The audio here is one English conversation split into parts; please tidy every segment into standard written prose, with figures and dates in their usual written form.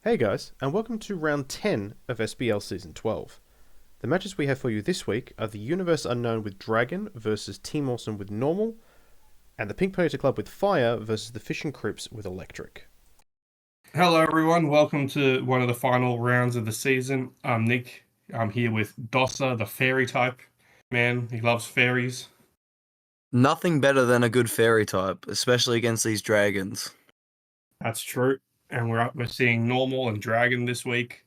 Hey guys, and welcome to round 10 of SBL Season 12. The matches we have for you this week are the Universe Unknown with Dragon versus Team Awesome with Normal, and the Pink Potato Club with Fire versus the Fish and Crips with Electric. Hello, everyone. Welcome to one of the final rounds of the season. I'm Nick. I'm here with Dossa, the fairy type man. He loves fairies. Nothing better than a good fairy type, especially against these dragons. That's true. And we're seeing normal and dragon this week.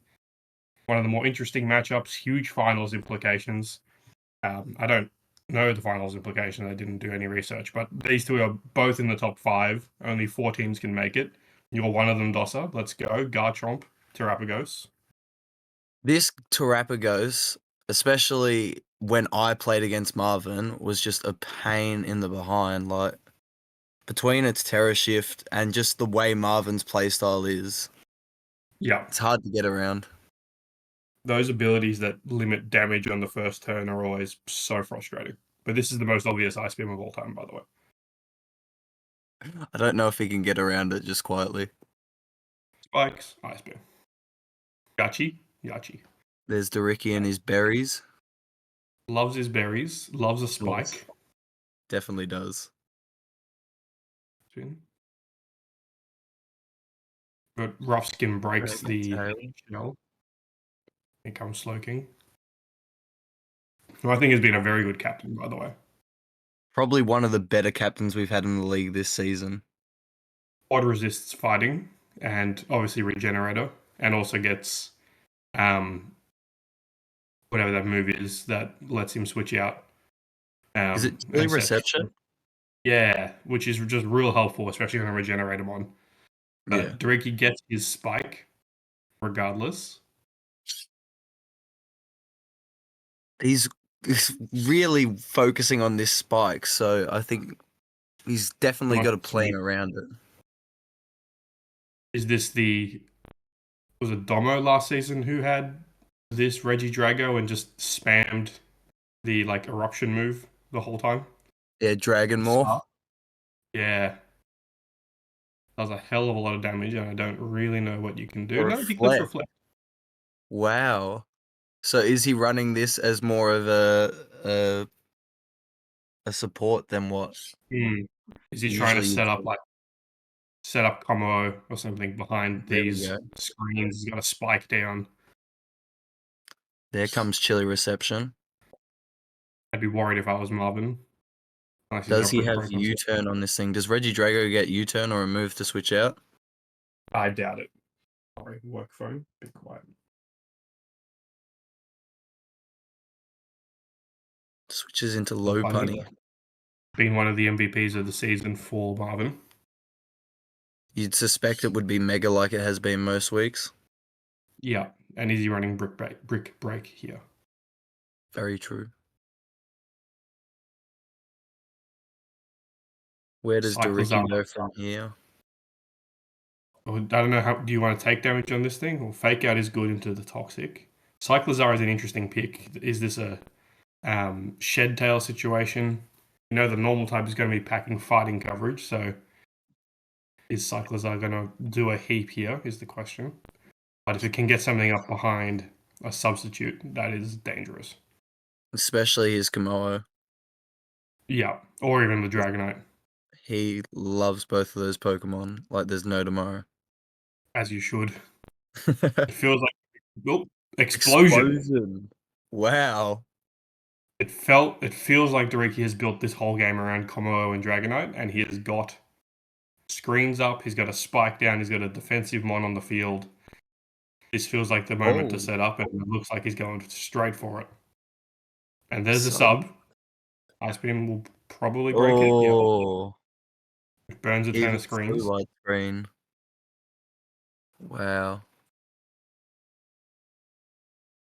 One of the more interesting matchups, huge finals implications. I don't know the finals implication. I didn't do any research, but these two are both in the top five. Only 4 teams can make it. You're one of them, Dossa. Let's go. Garchomp, Terapagos. This Terapagos, especially when I played against Marvin, was just a pain in the behind. Like, between its Terra Shift and just the way Marvin's playstyle is, Yeah. it's hard to get around. Those abilities that limit damage on the first turn are always so frustrating. But this is the most obvious Ice Beam of all time, by the way. I don't know if he can get around it just quietly. Spikes, Ice Beam. Yachi. There's Doriki and his berries. Loves his berries, loves a spike. Definitely does. But Rough Skin breaks Dragon the Tail. shell. Here comes Slowking. Who I think has been a very good captain, by the way. Probably one of the better captains we've had in the league this season. Auto resists fighting and obviously Regenerator, and also gets whatever that move is that lets him switch out. Is it Chilly Reception? Yeah, which is just real helpful, especially on a Regenerator mon. Yeah. Doriki gets his spike regardless. He's really focusing on this spike, so I think he's definitely got a plan around it. Is this was it Domo last season who had this Regidrago and just spammed the eruption move the whole time? Yeah, Dragon Morph. Yeah. That was a hell of a lot of damage, and I don't really know what you can do. No, he clips Reflect. Reflect. Wow. So is he running this as more of a support than what? Is he trying to set up combo or something behind these screens? He's got a spike down. There comes Chilly Reception. I'd be worried if I was Marvin. Does he have U-turn on this thing? Does Regidrago get U-turn or a move to switch out? I doubt it. Sorry, work phone. Be quiet. Switches into low punny. Been one of the MVPs of the season for Marvin. You'd suspect it would be mega like it has been most weeks. Yeah, and is he running brick break here? Very true. Where does Doriki go from here? I don't know. Do you want to take damage on this thing? Or Fake Out is good into the Toxic. Cyclizar is an interesting pick. Is this a Shed Tail situation? You know the normal type is going to be packing fighting coverage, so is Cyclizar going to do a heap here is the question. But if it can get something up behind a substitute, that is dangerous. Especially his Komodo. Yeah, or even the Dragonite. He loves both of those Pokemon like there's no tomorrow. As you should. It feels like explosion. Wow. It feels like Doriki has built this whole game around Komodo and Dragonite, and he has got screens up, he's got a spike down, he's got a defensive mon on the field. This feels like the moment to set up, and it looks like he's going straight for it. And there's a sub. Ice Beam will probably break it. Yeah. It burns a ton of screens. Blue light screen. Wow.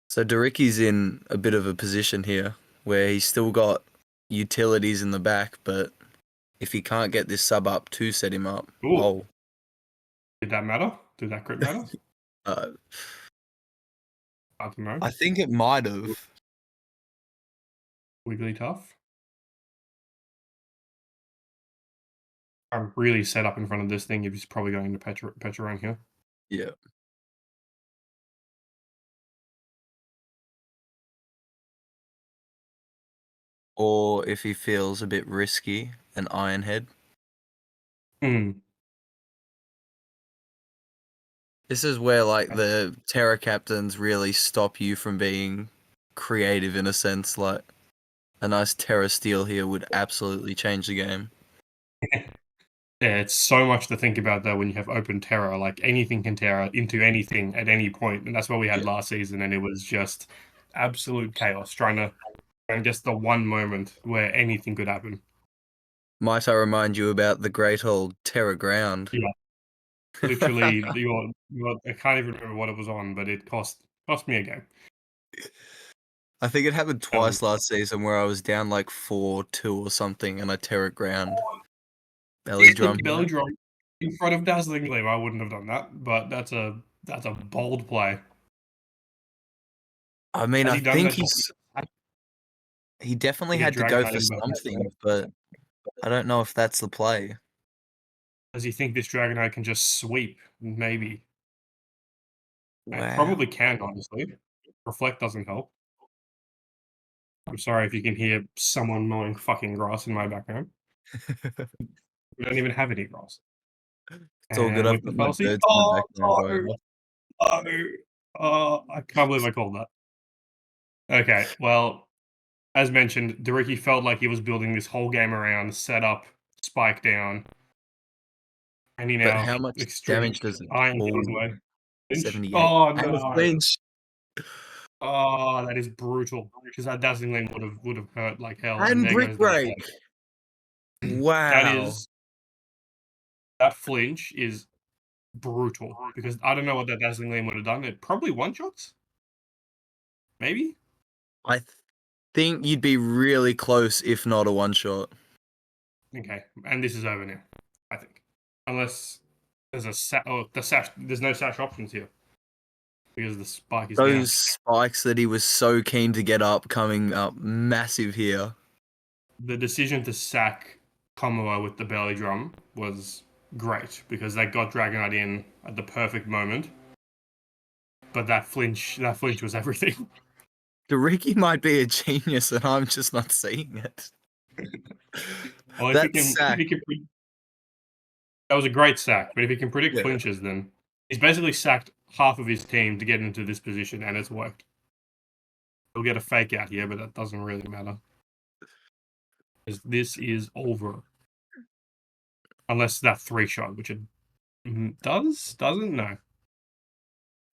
So Doriki's in a bit of a position here where he's still got utilities in the back, but if he can't get this sub up to set him up, oh. Did that matter? Did that crit matter? I don't know. I think it might have. Wigglytuff. I'm really set up in front of this thing if he's probably going to Petra around here. Yeah. or if he feels a bit risky, an Iron Head. Hmm. This is where like the Terra captains really stop you from being creative in a sense. Like a nice Terra Steel here would absolutely change the game. Yeah, it's so much to think about though when you have open terror. Like anything can tear into anything at any point, and that's what we had last season. And it was just absolute chaos trying to find just the one moment where anything could happen. Might I remind you about the great old Terra Ground? Yeah. Literally, I can't even remember what it was on, but it cost me a game. I think it happened twice last season where I was down like 4-2 or something, and I Terra Ground. Belly drum. Belly drum in front of Dazzling Gleam. I wouldn't have done that, but that's a bold play. I mean, Has I he done think that? he definitely Yeah, had to go Dragonite for in behind. something, but I don't know if that's the play. Does he think this Dragonite can just sweep? Maybe. It Wow. probably can, honestly. Reflect doesn't help. I'm sorry if you can hear someone mowing fucking grass in my background. We don't even have any grass. It's all good. And I've with the got my fallacy, birds in the background. I can't believe I called that. Okay, well, as mentioned, Dariki felt like he was building this whole game around setup, spike down, and he But now how much extreme damage does it iron pull? his way. Flinch? 78. Oh And a no! flinch. Oh, that is brutal. Because that Dazzling Gleam would have hurt like hell. And And there Brick goes that Break. head. Wow. That flinch is brutal. Because I don't know what that Dazzling Gleam would have done. It probably one shots? Maybe? I think you'd be really close if not a one shot. Okay. And this is over now, I think. Unless there's there's no sash options here. Because the spike is down. Those spikes that he was so keen to get up coming up massive here. The decision to sack Komua with the belly drum was great because they got Dragonite in at the perfect moment. But that flinch was everything. Dariki might be a genius and I'm just not seeing it. Well, That sack. That was a great sack, but if he can predict Yeah. flinches, then he's basically sacked half of his team to get into this position, and it's worked. He'll get a fake out here, but that doesn't really matter. Because this is over. Unless that 3-shot, which it doesn't? No.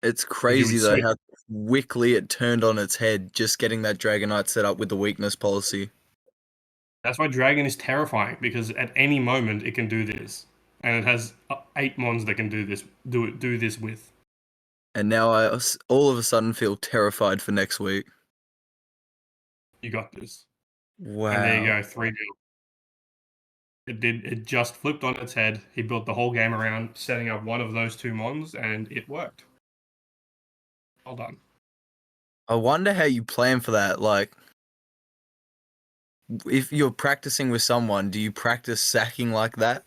It's crazy though how quickly it turned on its head just getting that Dragonite set up with the weakness policy. That's why Dragon is terrifying, because at any moment it can do this. And it has 8 mons that can do this with. And now I all of a sudden feel terrified for next week. You got this. Wow. And there you go, 3-0. It just flipped on its head. He built the whole game around setting up one of those 2 mons, and it worked. Well done. I wonder how you plan for that. Like, if you're practicing with someone, do you practice sacking like that?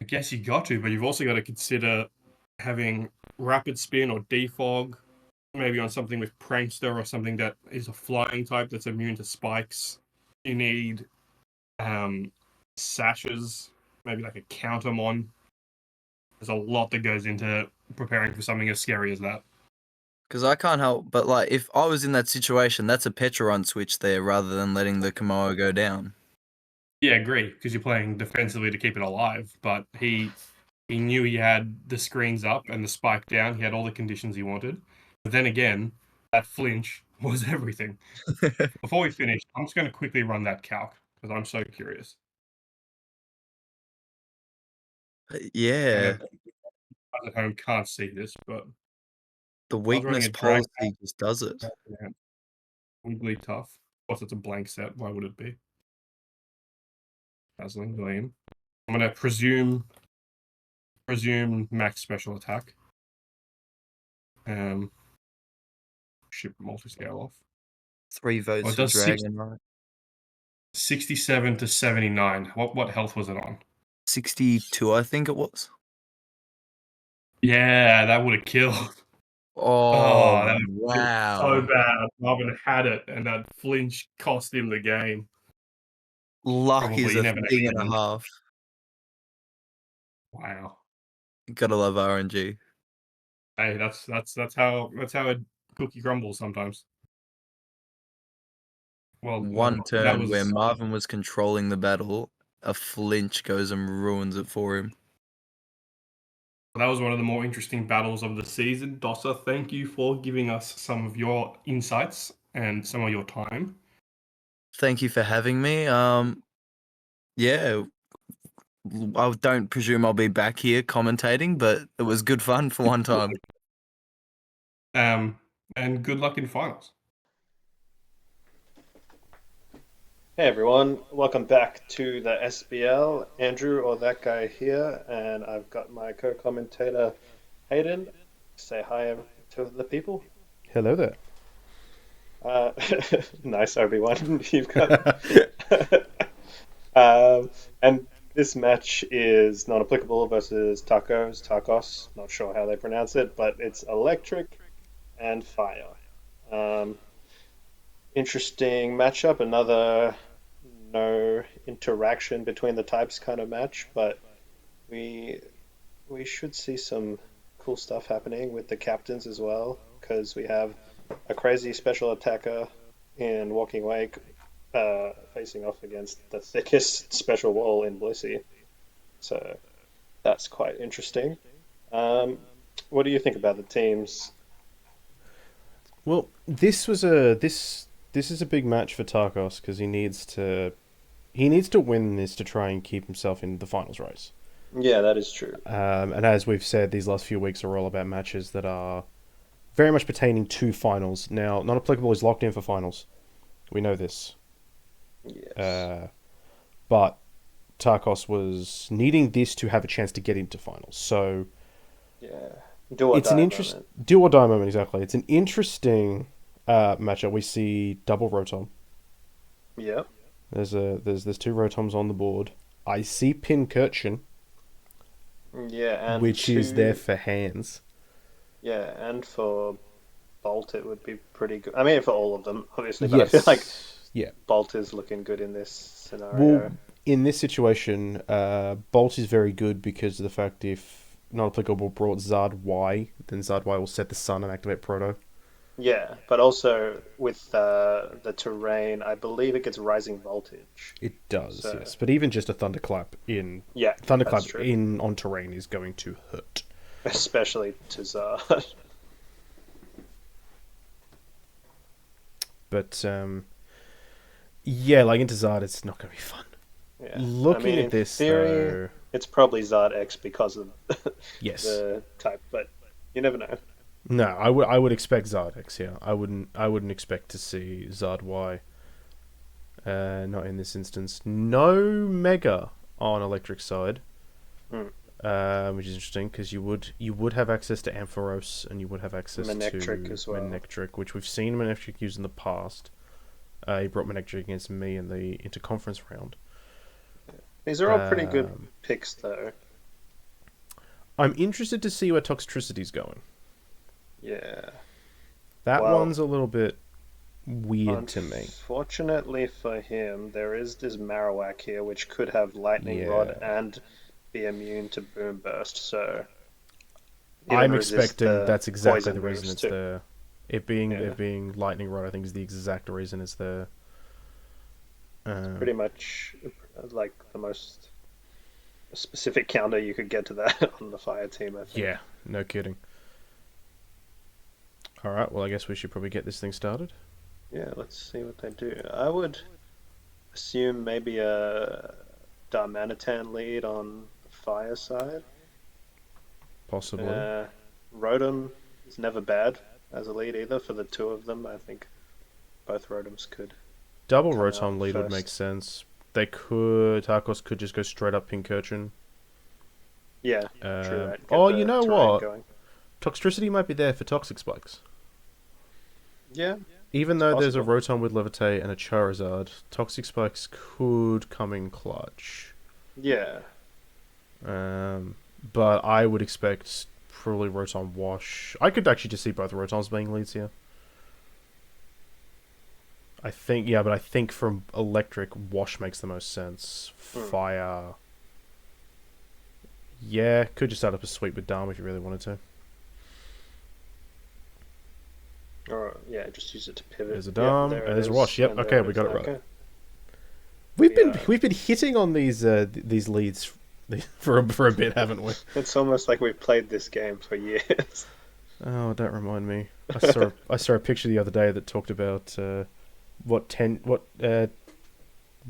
I guess you got to, but you've also got to consider having rapid spin or defog, maybe on something with prankster or something that is a flying type that's immune to spikes. You need sashes, maybe like a countermon. There's a lot that goes into preparing for something as scary as that. Because I can't help but, like, if I was in that situation, that's a Petron switch there rather than letting the Komoa go down. Yeah, agree, because you're playing defensively to keep it alive, but he knew he had the screens up and the spike down. He had all the conditions he wanted. But then again, that flinch was everything. Before we finish, I'm just going to quickly run that calc because I'm so curious. Yeah. I at home can't see this, but The running weakness a drag policy just does it. Wiggly tough. Of course, it's a blank set. Why would it be? Dazzling Gleam. I'm going to presume max special attack. Ship multi-scale off. 3 votes it for does Dragon, right? 67 to 79. What health was it on? 62, I think it was. Yeah, that would have killed. Oh, Oh, that was so wow. bad. Marvin had it, and that flinch cost him the game. Luck is Probably, you a never know. thing and a half. Wow. Gotta love RNG. Hey, that's how a cookie crumbles sometimes. Well, One that turn where was Marvin was controlling the battle, a flinch goes and ruins it for him. one of the more interesting battles of the season. Dossa, thank you for giving us some of your insights and some of your time. Thank you for having me. Yeah, I don't presume I'll be back here commentating, but it was good fun for one time. And good luck in finals. Hey everyone, welcome back to the SBL. Andrew or that guy here, and I've got my co-commentator Hayden. Say hi to the people. Hello there. Uh, nice everyone. You've got. And this match is non-applicable versus Tacos. Not sure how they pronounce it, but it's electric and fire. Um, Interesting matchup. Another no interaction between the types kind of match, but we we should see some cool stuff happening with the captains as well, because we have a crazy special attacker in Walking Wake facing off against the thickest special wall in Blissey. So that's quite interesting. Um, what do you think about the teams? Well, this is a big match for Tarkos because he needs to win this to try and keep himself in the finals race. Yeah, that is true. And as we've said, these last few weeks are all about matches that are very much pertaining to finals. Now, non applicable is locked in for finals. We know this. Yes. But Tarkos was needing this to have a chance to get into finals. So Yeah. Do or it's an die interest moment. do or die moment exactly. It's an interesting matchup. We see double Rotom. Yep. There's two Rotoms on the board. I see Pincurchin, Yeah, and which is there two. for hands. Yeah, and for Bolt, it would be pretty good. I mean, for all of them, obviously, but I feel like Yes. Yeah. Bolt is looking good in this Well, scenario. in this situation, Bolt is very good because of the fact if not applicable brought Zard Y, then Zard Y will set the sun and activate Proto. Yeah, but also with the terrain, I believe it gets rising voltage. It does, So, yes. But even just a yeah, that's Thunderclap true. in on terrain is going to hurt. Especially to Zard. But yeah, like into Zard, it's not going to be fun. Yeah. I Looking mean, at in this theory, though, it's probably Zard X because of yes. the type, but you never know. No, I would expect Zard X. Yeah, I wouldn't expect to see Zard Y. Not in this instance. No Mega on Electric side, Hmm. which is interesting because you would have access to Ampharos and you would have access Manectric to as well. Manectric, which we've seen Manectric use in the past. He brought Manectric against me in the interconference round. These are all pretty good Um, picks, though. I'm interested to see where Toxtricity's going. Yeah. That Well, one's a little bit weird to me. unfortunately for him, there is this Marowak here, which could have Lightning Rod Yeah. and be immune to Boom Burst, so even I'm resist expecting the that's exactly poison the reason moves it's too. there. Yeah, It being lightning rod, I think is the exact reason it's there. pretty Um, much like the most specific counter you could get to that on the fire team, I think. yeah, no kidding. All right, well, I guess we should probably get this thing started. Yeah, let's see what they do. I would assume maybe a Darmanitan lead on the fire side. Possibly. Uh, Rotom is never bad as a lead either for the two of them. I think both Rotoms could Double come out Rotom lead would make first. sense. They could. Tarkos could just go straight up Pincurchin. Yeah, true. Right. Get Oh, you the know terrain what? going. Toxtricity might be there for Toxic Spikes. Yeah, Even it's though there's a possible. Rotom with Levitate and a Charizard, Toxic Spikes could come in clutch. Yeah, Um, but I would expect Probably Rotom Wash. I could actually just see both Rotoms being leads here. I think, yeah, but I think from Electric, Wash makes the most sense. Fire. Yeah, could just start up a sweep with Dharma if you really wanted to. Or yeah, just use it to pivot. There's a Dharm, Yep, and there's a Wash. Yep, and okay, there we it got is. it right. Okay. We've been hitting on these leads for a bit, haven't we? It's almost like we've played this game for years. Oh, don't remind me. I saw a picture the other day that talked about what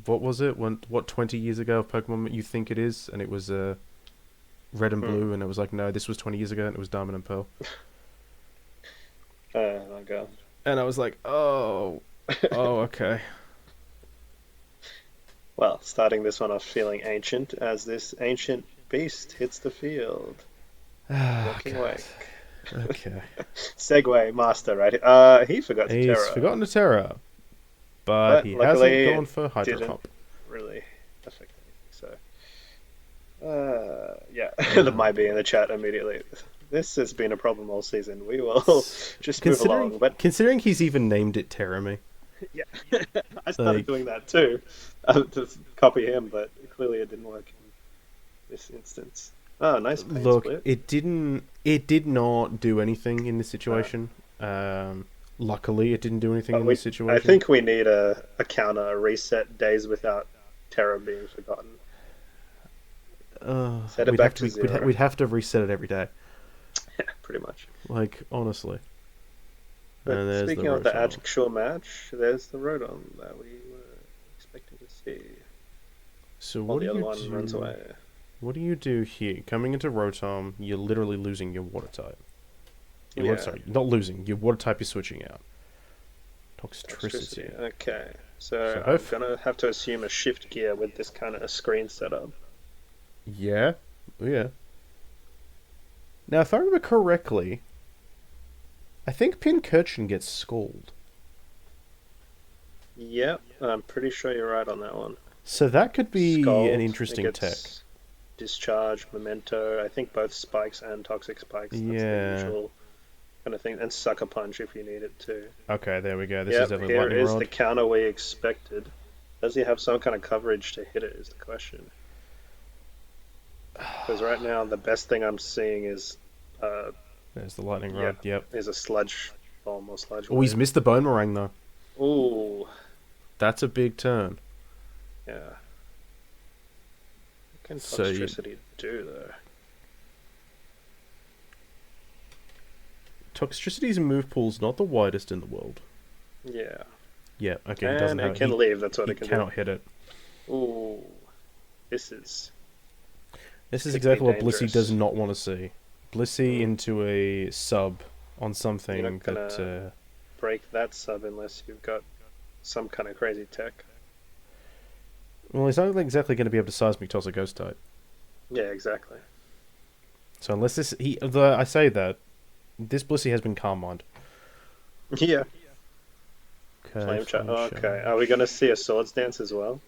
was it? What 20 years ago of Pokemon you think it is, and it was Red and Blue, and it was like, no, this was 20 years ago, and it was Diamond and Pearl. Oh my god. And I was like, oh, okay. Well, starting this one off feeling ancient as this ancient beast hits the field. Walking away. Okay. Segway master, right? He forgot to He's Terra. forgotten to Terra, but he luckily hasn't gone for Hydro didn't Pump. really affect anything. So, yeah, that might be in the chat immediately. This has been a problem all season. We will just move along. But considering he's even named it Terra Me. yeah, I started doing that too, to copy him, but clearly it didn't work in this instance. Oh, nice paint Look, split. it did not do anything in this situation. Luckily, it didn't do anything in this situation. I think we need a counter, a reset days without Terra being forgotten. Set it back to 0. We'd have to reset it every day. Yeah, pretty much. Like, honestly. But And there's speaking the of the Rotom. actual match, there's the Rotom that we were expecting to see. So While what the do other you one do? runs away. What do you do here? Coming into Rotom, you're literally losing your water type. Sorry, not losing. Your water type is switching out. Toxtricity. Okay, so I'm gonna have to assume a shift gear with this kind of screen setup. Yeah. Yeah. Now, if I remember correctly, I think Pincurchin gets Scald. Yep, I'm pretty sure you're right on that one. So that could be Scald, an interesting it tech. gets Discharge, Memento, I think both Spikes and Toxic Spikes. That's Yeah. the usual kind of thing. And Sucker Punch if you need it too. Okay, there we go. This is Yep, definitely here Lightning is Rod. the counter we expected. Does he have some kind of coverage to hit it is the question. Because right now the best thing I'm seeing is There's the Lightning Rod, yep. is a Sludge Bomb or Sludge Oh, he's Wave. missed the Bone Meringue, though. Ooh, That's a big turn. yeah. What can So you- Toxtricity do though? Toxtricity's move pool's not the widest in the world. Yeah. Yeah, okay, he And doesn't it have... can he, leave, that's what he it can cannot hit it. do. Ooh. This is This is could be exactly what Blissey dangerous. does not want to see. Blissey into a sub on something You're not gonna- that... break that sub unless you've got some kind of crazy tech. Well, he's not exactly going to be able to Seismic Toss a Ghost type. Yeah, exactly. So unless this... I say that, this Blissey has been Calm Mind. Yeah. Okay, Flame Charge. Flame Okay. Charge. Are we going to see a Swords Dance as well?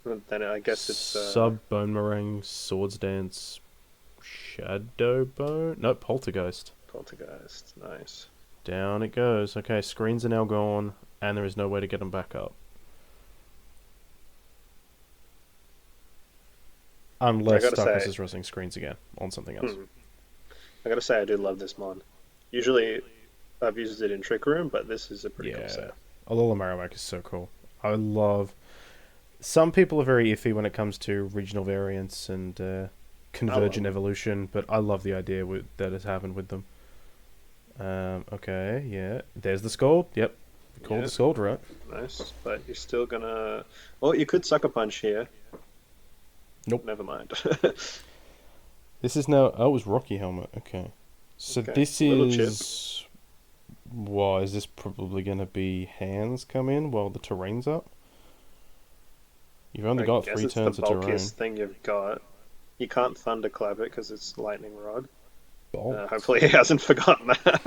Well, then I guess it's Sub, Bone Meringue, Swords Dance, Shadow Bone? Nope, Poltergeist. Poltergeist. Nice. Down it goes. Okay, screens are now gone, and there is no way to get them back up. Unless gotta Darkness say- is rusting screens again on something else. I gotta say, I do love this mod. Usually, I've used it in Trick Room, but this is a pretty cool Yeah. set. Alola Marowak is so cool. I love... Some people are very iffy when it comes to regional variants and convergent evolution, but I love the idea that has happened with them. Okay, yeah. There's the Scald. Yep. We called Yeah. the Scald, right? Nice, but you're still gonna... Well, you could Sucker Punch here. Nope. Never mind. This is now... Oh, it was Rocky Helmet. Okay. So Okay, this little chip. is... Why, is this probably going to be hands come in while the terrain's up? You've only got guess 3 it's turns the of terrain. bulkiest thing you've got. You can't Thunderclap it because it's Lightning Rod. Bolt. Hopefully he hasn't forgotten that.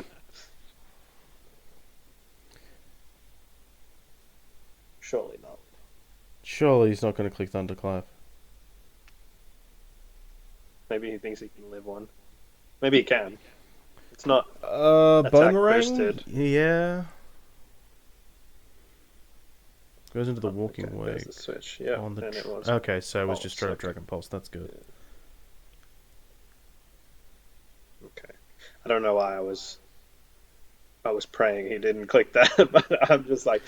Surely not. Surely he's not going to click Thunderclap. Maybe he thinks he can live one. Maybe he can. It's not attack Boomerang? boosted. Yeah. Goes into the walking Okay, way. there's the switch. Yeah, On the and it was. okay, so it was Pulse, just straight up okay. Dragon Pulse. That's good. Okay. I don't know why I was praying he didn't click that, but I'm just like,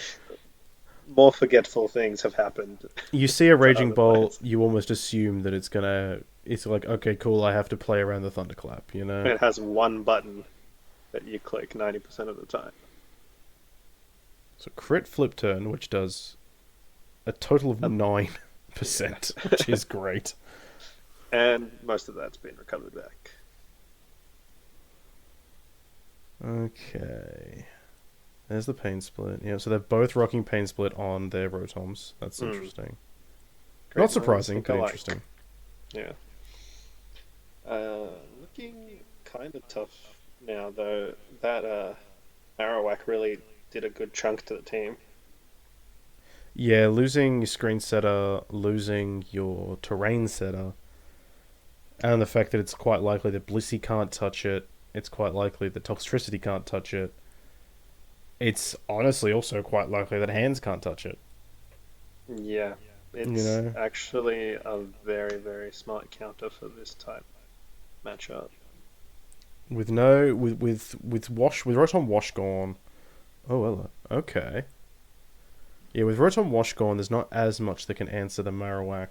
more forgetful things have happened. You see a Raging other Bolt, players. you almost assume that it's like, okay, cool, I have to play around the Thunderclap, you know? It has one button that you click 90% of the time. So crit flip turn, which does a total of 9%, which is great. And most of that's been recovered back. Okay. There's the Pain Split. Yeah, so they're both rocking Pain Split on their Rotoms. That's interesting. Great Not surprising, minds but think alike. interesting. Yeah. Looking kind of tough now, though. That Arawak really did a good chunk to the team. Yeah, losing your screen setter, losing your terrain setter, and the fact that it's quite likely that Blissey can't touch it, it's quite likely that Toxtricity can't touch it. It's honestly also quite likely that Hands can't touch it. Yeah. It's You know? actually a very, very smart counter for this type matchup. With Rotom Wash gone. Oh well, okay. Yeah, with Rotom Wash gone, there's not as much that can answer the Marowak.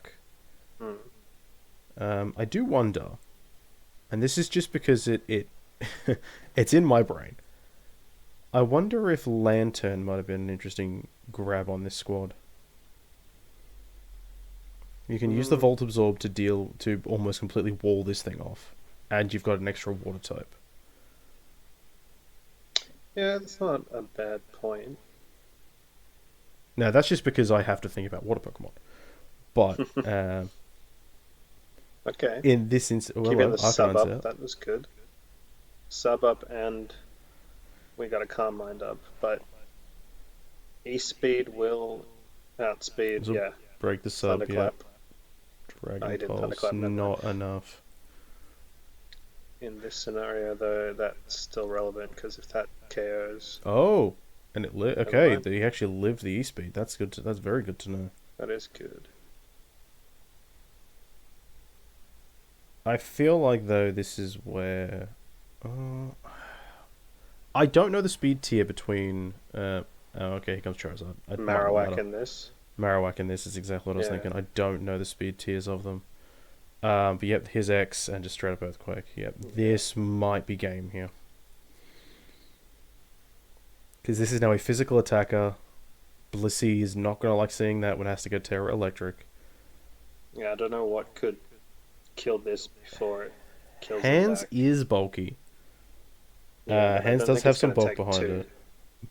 I do wonder, and this is just because it it's in my brain. I wonder if Lantern might have been an interesting grab on this squad. You can use the Volt Absorb to almost completely wall this thing off, and you've got an extra water type. Yeah, it's not a bad point. Now that's just because I have to think about water Pokemon, but Okay. in this instance, Keeping the sub Arcanine's up, out. that was good. Sub up, and we got a Calm Mind up, but E-Speed will outspeed, This'll yeah. break the sub. Thunderclap. Yeah. he Dragon didn't Pulse, Thunderclap, never not enough. In this scenario, though, that's still relevant, because if that KOs, Oh, and it okay. mind. He actually lived the E-Speed. That's good. That's very good to know. that is good. I feel like though this is where I don't know the speed tier between. Oh, okay, here comes Charizard. Marowak in this. Marowak in this is exactly what I was Yeah. thinking. I don't know the speed tiers of them. But yep, here's X and just straight up Earthquake. Yep, this might be game here. Because this is now a physical attacker. Blissey is not going to like seeing that when it has to go Terra Electric. Yeah, I don't know what could kill this before it kills Hands it back. is bulky. Yeah, but I Hands don't does think have it's some gonna bulk take behind two. it.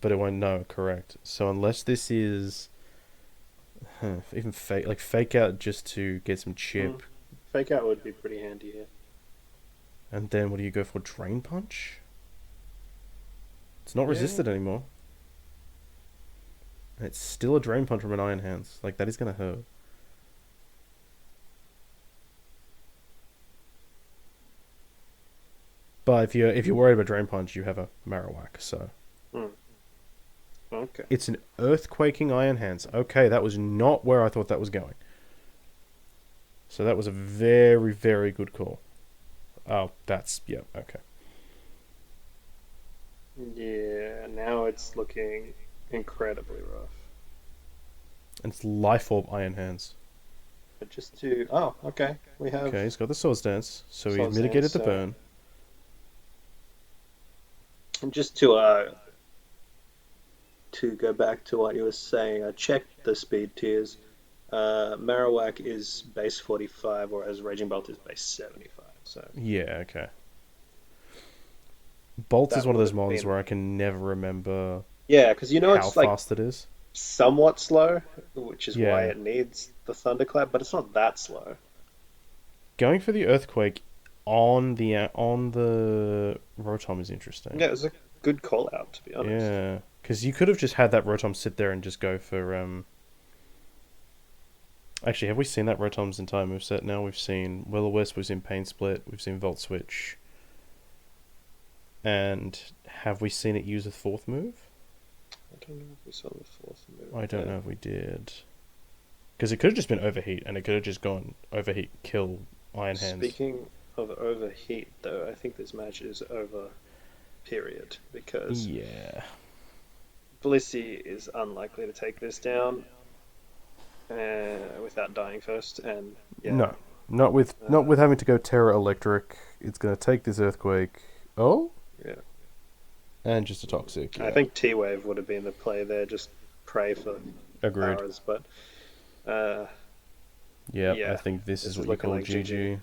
But it won't know, correct. So unless this is even fake out just to get some chip, Fake out would be pretty handy here. and then what do you go for? Drain Punch? It's not Yeah. resisted anymore. It's still a Drain Punch from an Iron Hands. Like that is gonna hurt. But if you're worried about Drain Punch, you have a Marowak, so Okay. it's an Earthquaking Iron Hands. Okay, that was not where I thought that was going. So that was a very, very good call. Oh, yeah, okay. Yeah, now it's looking incredibly rough. And it's Life Orb Iron Hands. But just to... Oh, okay. We have... Okay, he's got the Swords Dance, so Swords he's mitigated Dance, the burn. Just to go back to what you were saying, I checked the speed tiers. Marowak is base 45, whereas Raging Bolt is base 75. So Yeah, okay. Bolt That is one of those would've mons been- where I can never remember yeah, because how it's like fast it is. somewhat slow, which is why Yeah. it needs the Thunderclap, but it's not that slow. Going for the Earthquake on the Rotom is interesting. Yeah, it was a good call out, to be honest. Yeah, because you could have just had that Rotom sit there and just go for Actually, have we seen that Rotom's entire moveset now? We've seen Will-O-Wisp, we've seen Pain Split, we've seen Volt Switch. And have we seen it use a fourth move? I don't know if we saw the fourth move. I don't know if we did. Because it could have just been Overheat, and it could have just gone Overheat, kill Iron Hands. Speaking of Overheat, though, I think this match is over, period. Because Blissey is unlikely to take this down without dying first. And no, not with having to go Terra Electric. It's going to take this Earthquake. Oh? Yeah. And just a Toxic. Yeah. I think T-Wave would have been the play there, just pray for Agreed. powers, but I think this is what you call like GG.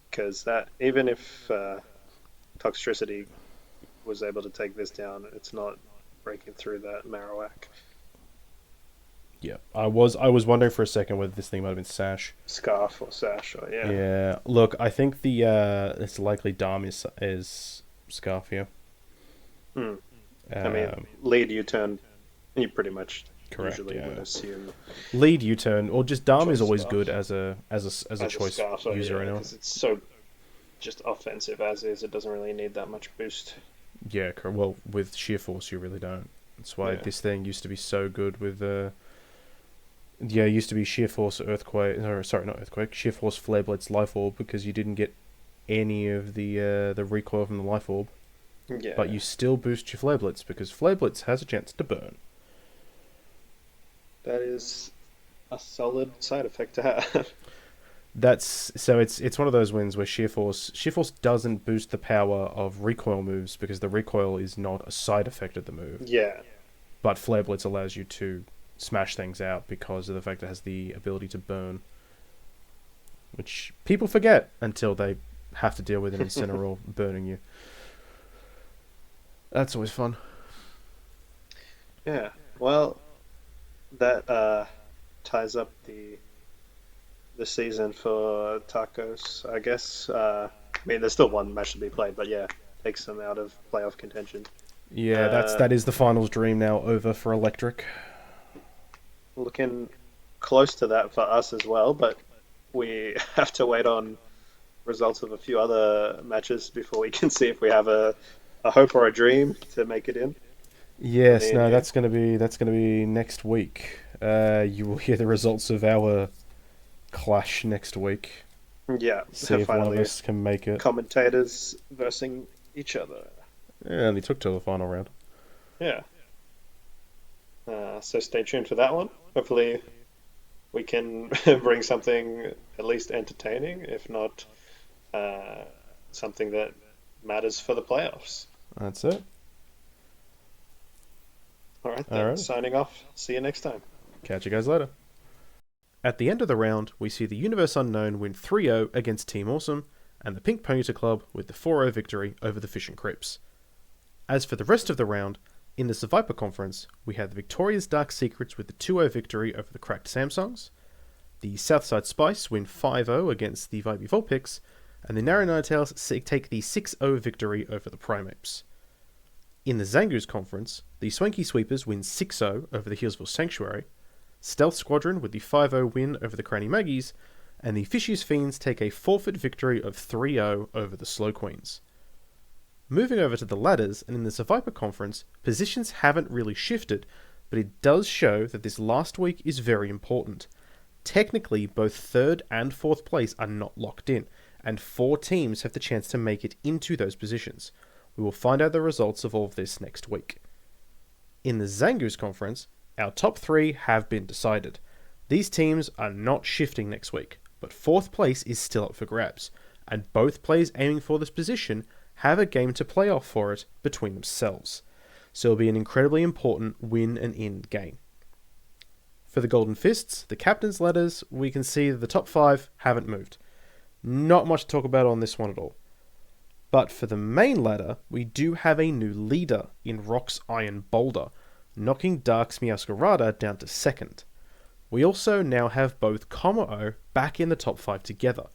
Because that, even if Toxtricity was able to take this down, it's not breaking through that Marowak. Yeah, I was wondering for a second whether this thing might have been Sash. Scarf or Sash, or Yeah, look, I think it's likely Dom is Scarf here. I mean, lead U-turn, you pretty much correct, usually would assume. Lead U-turn, or just Dom is always good as a choice Scarf, user anyway. Because it's so just offensive as is, it doesn't really need that much boost. Yeah, well, with Sheer Force you really don't. That's why this thing used to be so good with it used to be Sheer Force Earthquake. No, sorry, not Earthquake. Sheer Force Flare Blitz Life Orb, because you didn't get any of the recoil from the Life Orb. Yeah. But you still boost your Flare Blitz, because Flare Blitz has a chance to burn. That is a solid side effect to have. It's one of those wins where Sheer Force doesn't boost the power of recoil moves, because the recoil is not a side effect of the move. Yeah. But Flare Blitz allows you to smash things out because of the fact it has the ability to burn, which people forget until they have to deal with an Incineroar burning you. That's always fun. Yeah, well, that ties up the season for Tacos, I guess. I mean, there's still one match to be played, but takes them out of playoff contention. Yeah, that is the finals dream now over for Electric. Looking close to that for us as well, but we have to wait on results of a few other matches before we can see if we have a hope or a dream to make it in. Yes, that's gonna be next week. You will hear the results of our clash next week. Yeah, see if one of us can make it. Commentators versing each other. Yeah, and they took to the final round. Yeah. So stay tuned for that one. Hopefully we can bring something at least entertaining, if not something that matters for the playoffs. That's it. All right. Signing off. See you next time. Catch you guys later. At the end of the round, we see the Universe Unknown win 3-0 against Team Awesome, and the Pink Ponyta Club with the 4-0 victory over the Fish and Crips. As for the rest of the round, in the Survivor Conference, we had the Victoria's Dark Secrets with the 2-0 victory over the Cracked Samsungs, the Southside Spice win 5-0 against the Vibey Vulpix, and the Narrow Ninetales take the 6-0 victory over the Primeapes. In the Zangoose Conference, the Swanky Sweepers win 6-0 over the Healesville Sanctuary, Stealth Squadron with the 5-0 win over the Cranny Maggies, and the Fishies Fiends take a forfeit victory of 3-0 over the Slow Queens. Moving over to the ladders, and in the Survivor Conference, positions haven't really shifted, but it does show that this last week is very important. Technically, both 3rd and 4th place are not locked in, and 4 teams have the chance to make it into those positions. We will find out the results of all of this next week. In the Zangoose Conference, our top 3 have been decided. These teams are not shifting next week, but 4th place is still up for grabs, and both players aiming for this position have a game to play off for it between themselves. So it'll be an incredibly important win and in game. For the Golden Fists, the captain's ladders, we can see that the top 5 haven't moved. Not much to talk about on this one at all. But for the main ladder, we do have a new leader in Rock's Iron Boulder, knocking Dark's Meowscarada down to 2nd. We also now have both Kommo-o back in the top 5 together.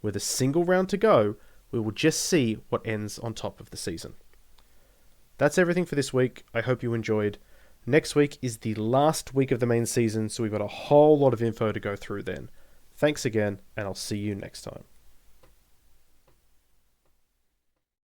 With a single round to go, we will just see what ends on top of the season. That's everything for this week. I hope you enjoyed. Next week is the last week of the main season, so we've got a whole lot of info to go through then. Thanks again, and I'll see you next time.